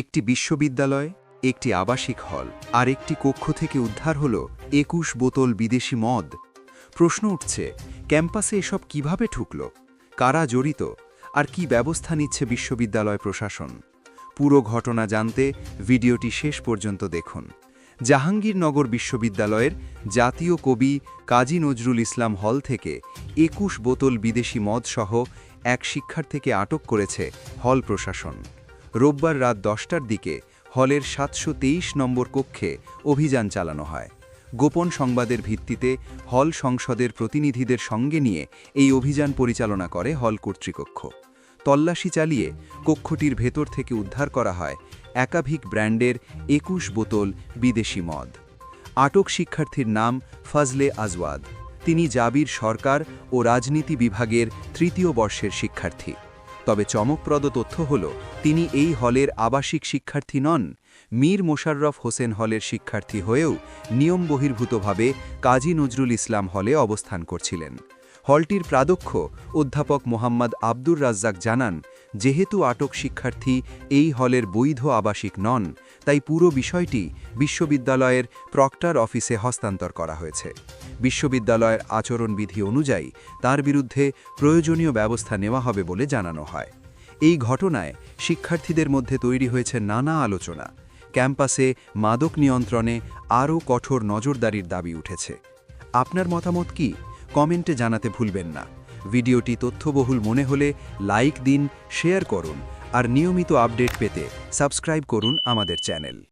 একটি বিশ্ববিদ্যালয়, একটি আবাসিক হল আর একটি কক্ষ থেকে উদ্ধার হল ২১ বোতল বিদেশি মদ। প্রশ্ন উঠছে, ক্যাম্পাসে এসব কিভাবে ঢুকল, কারা জড়িত, আর কি ব্যবস্থা নিচ্ছে বিশ্ববিদ্যালয় প্রশাসন? পুরো ঘটনা জানতে ভিডিওটি শেষ পর্যন্ত দেখুন। জাহাঙ্গীরনগর বিশ্ববিদ্যালয়ের জাতীয় কবি কাজী নজরুল ইসলাম হল থেকে ২১ বোতল বিদেশি মদসহ এক শিক্ষার্থীকে আটক করেছে হল প্রশাসন। রোববার রাত ১০টার দিকে হলের ৭২৩ নম্বর কক্ষে অভিযান চালানো হয়। গোপন সংবাদের ভিত্তিতে হল সংসদের প্রতিনিধিদের সঙ্গে নিয়ে এই অভিযান পরিচালনা করে হল কর্তৃপক্ষ। তল্লাশি চালিয়ে কক্ষটির ভেতর থেকে উদ্ধার করা হয় একাধিক ব্র্যান্ডের ২১ বোতল বিদেশি মদ। আটক শিক্ষার্থীর নাম ফজলে আজওয়াদ। তিনি জাবির সরকার ও রাজনীতি বিভাগের ৩য় বর্ষের শিক্ষার্থী। তবে চমকপ্রদ তথ্য হল, তিনি এই হলের আবাসিক শিক্ষার্থী নন। মীর মোশাররফ হোসেন হলের শিক্ষার্থী হয়েও নিয়ম বহির্ভূতভাবে কাজী নজরুল ইসলাম হলে অবস্থান করছিলেন। হলটির প্রাধ্যক্ষ অধ্যাপক মোহাম্মদ আব্দুর রাজ্জাক জানান, যেহেতু আটক শিক্ষার্থী এই হলের বৈধ আবাসিক নন, তাই পুরো বিষয়টি বিশ্ববিদ্যালয়ের প্রক্টর অফিসে হস্তান্তর করা হয়েছে। বিশ্ববিদ্যালয়ের আচরণবিধি অনুযায়ী তার বিরুদ্ধে প্রয়োজনীয় ব্যবস্থা নেওয়া হবে বলে জানানো হয়। এই ঘটনায় শিক্ষার্থীদের মধ্যে তৈরি হয়েছে নানা আলোচনা। ক্যাম্পাসে মাদক নিয়ন্ত্রণে আরও কঠোর নজরদারির দাবি উঠেছে। আপনার মতামত কি? কমেন্টে জানাতে ভুলবেন না। ভিডিওটি তথ্যবহুল মনে হলে লাইক দিন, শেয়ার করুন আর নিয়মিত আপডেট পেতে সাবস্ক্রাইব করুন আমাদের চ্যানেল।